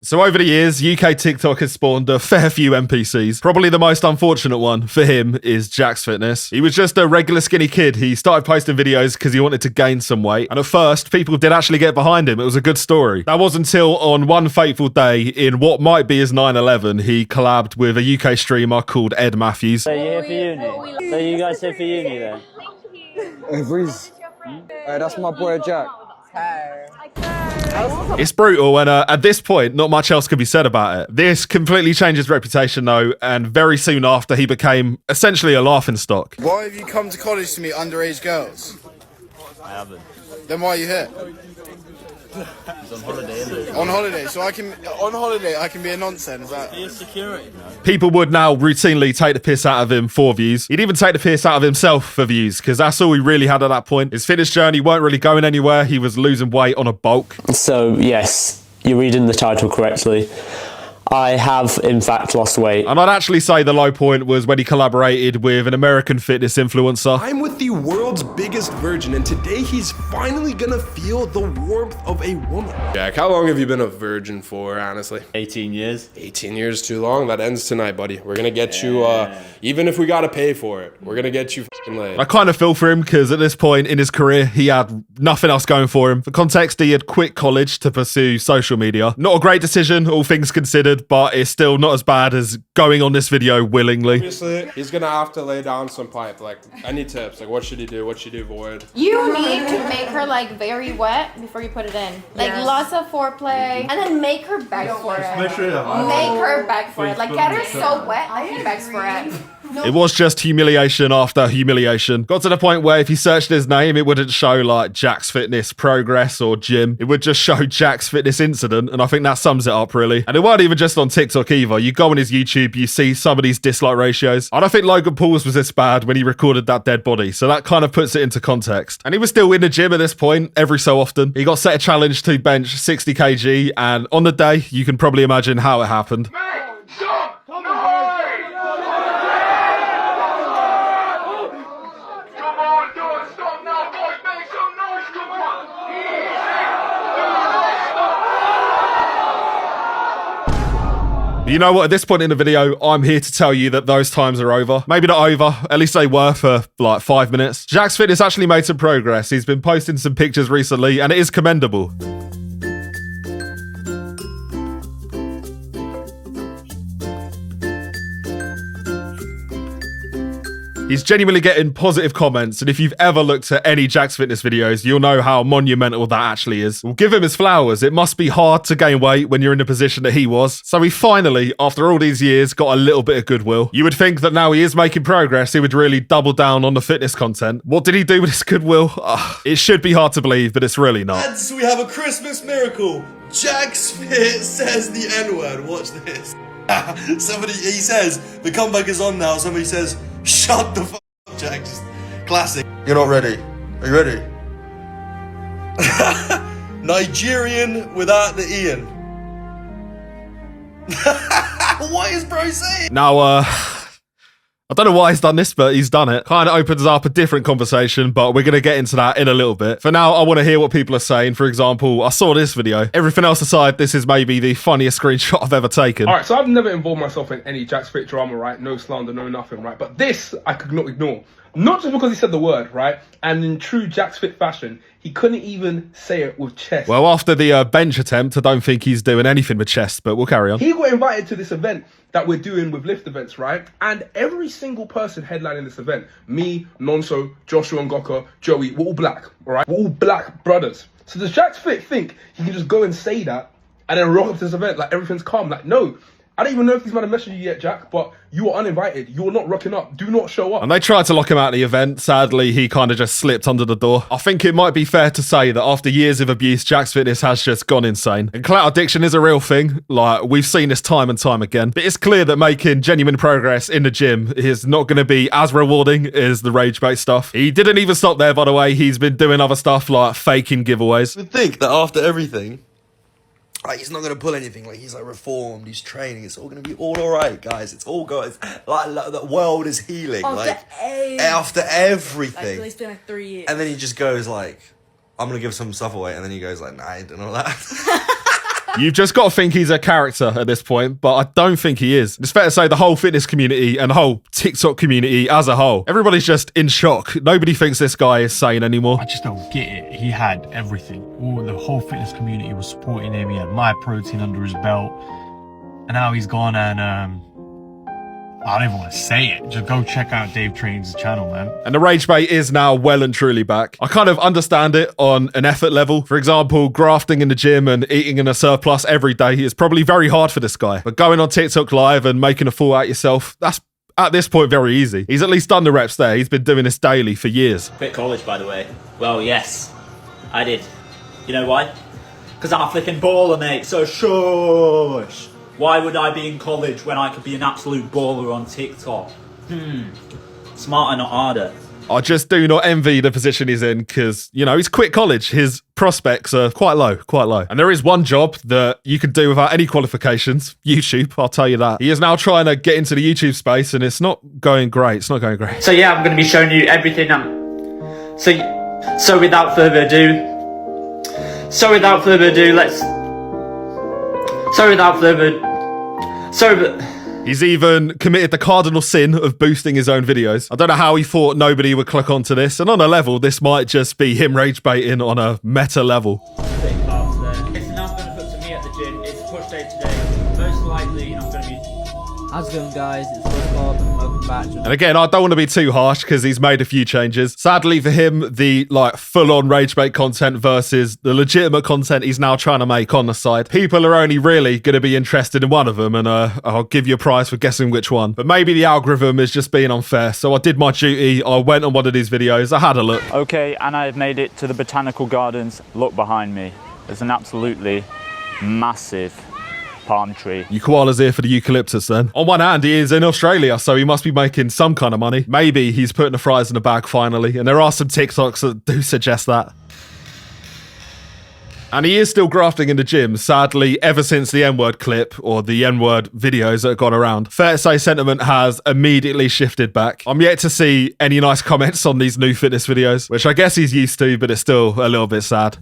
So over the years, UK TikTok has spawned a fair few NPCs. Probably the most unfortunate one for him is JacksFitness. He was just a regular skinny kid. He started posting videos because he wanted to gain some weight. And at first, people did actually get behind him. It was a good story. That was until on one fateful day in what might be his 9/11, he collabed with a UK streamer called Ed Matthews. So you're here for uni? So you guys here for uni then? Hey, Breeze. Hey, that's my boy Jack. It's brutal, and at this point, not much else can be said about it. This completely changed his reputation, though, and very soon after, he became essentially a laughingstock. Why have you come to college to meet underage girls? I haven't. Then why are you here? He's on holiday, isn't he? On holiday, so on holiday I can be a nonsense. He's security, no? People would now routinely take the piss out of him for views. He'd even take the piss out of himself for views, because that's all he really had at that point. His fitness journey weren't really going anywhere. He was losing weight on a bulk. So, yes, you're reading the title correctly. I have, in fact, lost weight. And I'd actually say the low point was when he collaborated with an American fitness influencer. I'm with the world's biggest virgin, and today he's finally gonna feel the warmth of a woman. Jack, how long have you been a virgin for, honestly? 18 years. 18 years too long? That ends tonight, buddy. We're gonna get you, even if we gotta pay for it, we're gonna get you f***ing laid. I kind of feel for him because at this point in his career, he had nothing else going for him. For context, he had quit college to pursue social media. Not a great decision, all things considered, but it's still not as bad as going on this video willingly. Obviously, he's gonna have to lay down some pipe. Like, any tips? Like, what should he do? What should he avoid? You need to make her like very wet before you put it in. Like lots of foreplay, and then make her beg for it. Make her beg for it. Like get her so wet that she begs for it. It was just humiliation after humiliation. Got to the point where if you searched his name, it wouldn't show like JacksFitness Progress or Gym. It would just show JacksFitness Incident, and I think that sums it up really. And it weren't even just on TikTok either. You go on his YouTube, you see some of these dislike ratios. I don't think Logan Paul's was this bad when he recorded that dead body, so that kind of puts it into context. And he was still in the gym at this point, every so often. He got set a challenge to bench 60 kg, and on the day, you can probably imagine how it happened. You know what, at this point in the video, I'm here to tell you that those times are over. Maybe not over, at least they were for like 5 minutes. JacksFitness actually made some progress. He's been posting some pictures recently, and it is commendable. He's genuinely getting positive comments, and if you've ever looked at any JacksFitness videos, you'll know how monumental that actually is. We'll give him his flowers. It must be hard to gain weight when you're in the position that he was. So he finally, after all these years, got a little bit of goodwill. You would think that now he is making progress, he would really double down on the fitness content. What did he do with his goodwill? It should be hard to believe, but it's really not. Lads, we have a Christmas miracle. JacksFit says the N-word. Watch this. Somebody, he says, the comeback is on now. Somebody says, shut the fuck up, Jack. Just classic. You're not ready. Are you ready? Nigerian without the Ian. What is bro saying? Now, I don't know why he's done this, but he's done it. Kind of opens up a different conversation, but we're going to get into that in a little bit. For now, I want to hear what people are saying. For example, I saw this video. Everything else aside, this is maybe the funniest screenshot I've ever taken. All right, so I've never involved myself in any JacksFit drama, right? No slander, no nothing, right? But this, I could not ignore. Not just because he said the word, right? And in true JacksFit fashion, he couldn't even say it with chest. Well, after the bench attempt, I don't think he's doing anything with chest, but we'll carry on. He got invited to this event that we're doing with lift events, right? And every single person headlining this event, me, Nonso, Joshua Ngoka, Joey, we're all black, all right? We're all black brothers. So does JacksFit think he can just go and say that and then rock up to this event like everything's calm? Like, no. I don't even know if these men have messaged you yet, Jack, but you are uninvited. You're not rocking up. Do not show up. And they tried to lock him out of the event. Sadly, he kind of just slipped under the door. I think it might be fair to say that after years of abuse, JacksFitness has just gone insane. And clout addiction is a real thing. Like, we've seen this time and time again. But it's clear that making genuine progress in the gym is not going to be as rewarding as the rage-bait stuff. He didn't even stop there, by the way. He's been doing other stuff like faking giveaways. I think that after everything, like, he's not gonna pull anything. Like, he's like reformed, he's training. It's all gonna be all alright, guys. It's all good. It's like the world is healing. After everything. Like, it's been like 3 years. And then he just goes like, I'm gonna give some stuff away. And then he goes like, nah, I ain't doing all that. You've just got to think he's a character at this point, but I don't think he is. It's fair to say the whole fitness community and the whole TikTok community as a whole, everybody's just in shock. Nobody thinks this guy is sane anymore. I just don't get it. He had everything. The whole fitness community was supporting him. He had my protein under his belt. And now he's gone and I don't even want to say it. Just go check out Dave Train's channel, man. And the rage bait is now well and truly back. I kind of understand it on an effort level. For example, grafting in the gym and eating in a surplus every day is probably very hard for this guy. But going on TikTok live and making a fool out yourself, that's at this point very easy. He's at least done the reps there. He's been doing this daily for years. Quit college, by the way. Well, yes, I did. You know why? Because I'm a flipping baller, mate. So shush. Why would I be in college when I could be an absolute baller on TikTok? Smarter, not harder. I just do not envy the position he's in because, you know, he's quit college. His prospects are quite low, quite low. And there is one job that you could do without any qualifications. YouTube, I'll tell you that. He is now trying to get into the YouTube space and it's not going great. It's not going great. So yeah, I'm going to be showing you everything. So without further ado, He's even committed the cardinal sin of boosting his own videos. I don't know how he thought nobody would click onto this. And on a level, this might just be him rage baiting on a meta level. it's enough going to put to me at the gym. It's push day today. Most likely I'm going to be... How's it going, guys? It's Bob. Welcome back. And again, I don't want to be too harsh because he's made a few changes. Sadly for him, the like full-on rage bait content versus the legitimate content he's now trying to make on the side, people are only really going to be interested in one of them, and I'll give you a prize for guessing which one. But maybe the algorithm is just being unfair, so I did my duty. I went on one of these videos. I had a look. Okay, and I've made it to the botanical gardens. Look behind me. There's an absolutely massive palm tree. You koala's here for the eucalyptus then. On one hand, he is in Australia, so he must be making some kind of money. Maybe he's putting the fries in the bag finally, and there are some TikToks that do suggest that. And he is still grafting in the gym, sadly, ever since the N-word clip, or the N-word videos that have gone around. Fair to say sentiment has immediately shifted back. I'm yet to see any nice comments on these new fitness videos, which I guess he's used to, but it's still a little bit sad.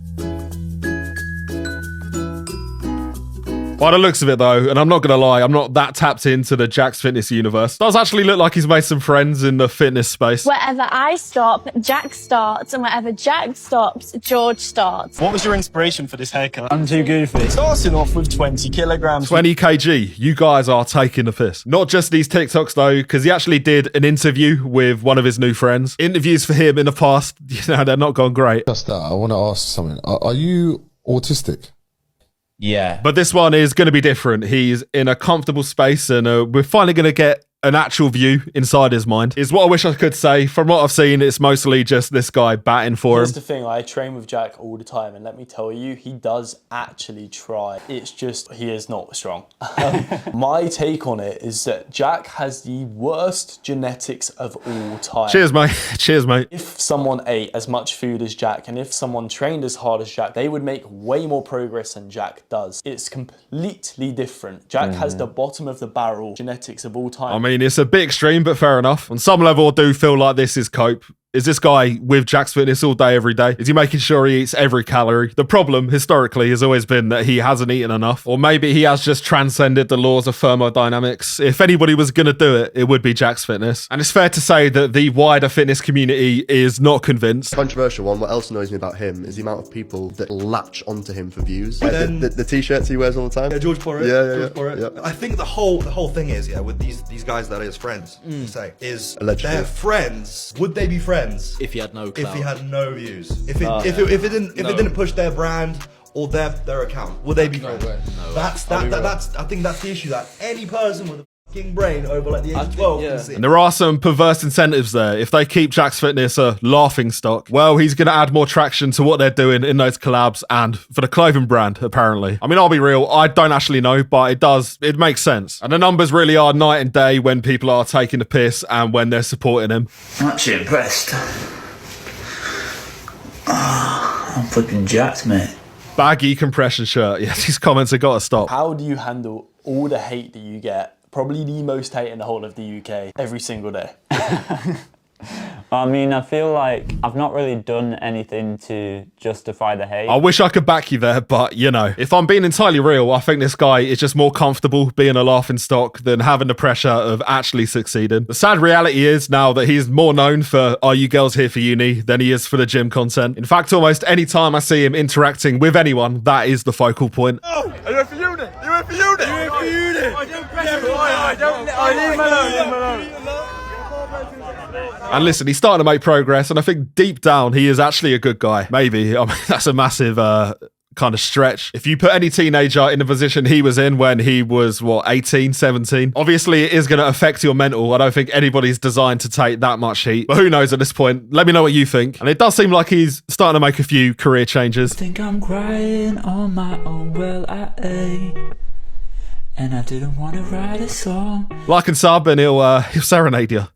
By the looks of it though, and I'm not going to lie, I'm not that tapped into the JacksFitness universe. Does actually look like he's made some friends in the fitness space. Wherever I stop, Jack starts, and wherever Jack stops, George starts. What was your inspiration for this haircut? I'm too goofy. Starting off with 20 kilograms. 20 kg. You guys are taking the piss. Not just these TikToks though, because he actually did an interview with one of his new friends. Interviews for him in the past, you know, they're not gone great. Just that, I want to ask something. Are you autistic? Yeah. But this one is going to be different. He's in a comfortable space and we're finally going to get an actual view inside his mind, is what I wish I could say. From what I've seen, it's mostly just this guy batting for Here's him. the thing, I train with Jack all the time, and let me tell you, he does actually try. It's just, he is not strong. My take on it is that Jack has the worst genetics of all time. Cheers, mate. Cheers, mate. If someone ate as much food as Jack, and if someone trained as hard as Jack, they would make way more progress than Jack does. It's completely different. Jack has the bottom of the barrel genetics of all time. I mean, it's a bit extreme, but fair enough. On some level, I do feel like this is cope. Is this guy with JacksFitness all day, every day? Is he making sure he eats every calorie? The problem, historically, has always been that he hasn't eaten enough. Or maybe he has just transcended the laws of thermodynamics. If anybody was going to do it, it would be JacksFitness. And it's fair to say that the wider fitness community is not convinced. Controversial one, what else annoys me about him is the amount of people that latch onto him for views. Like the t-shirts he wears all the time. Yeah, George Porritt. Yeah. George Porritt. Yeah. I think the whole thing is, yeah, with these guys that are his friends, say, is Allegedly. they're friends. Would they be friends If he had no clout. if he had no views? If it didn't push their brand or their account, would they be friends? That's I think that's the issue, that any person with a fucking brain over like the age of 12 can see. And there are some perverse incentives there. If they keep JacksFitness a laughing stock, well, he's going to add more traction to what they're doing in those collabs and for the clothing brand, apparently. I mean, I'll be real, I don't actually know, but it makes sense. And the numbers really are night and day when people are taking the piss and when they're supporting him. I'm actually impressed. I'm flipping jacked, mate. Baggy compression shirt. Yes, these comments have got to stop. How do you handle all the hate that you get? Probably the most hate in the whole of the UK every single day. I mean, I feel like I've not really done anything to justify the hate. I wish I could back you there, but you know, if I'm being entirely real, I think this guy is just more comfortable being a laughing stock than having the pressure of actually succeeding. The sad reality is now that he's more known for Are You Girls Here For Uni than he is for the gym content. In fact, almost any time I see him interacting with anyone, that is the focal point. Oh, are you ready for uni? You ready for uni? You ready for uni? I don't And listen, he's starting to make progress, and I think deep down he is actually a good guy. Maybe. I mean, that's a massive kind of stretch. If you put any teenager in the position he was in when he was, what, 18, 17, obviously it is going to affect your mental. I don't think anybody's designed to take that much heat. But who knows at this point? Let me know what you think. And it does seem like he's starting to make a few career changes. I think I'm crying on my own, well, and I didn't want to write a song. Like and sub, and he'll serenade you.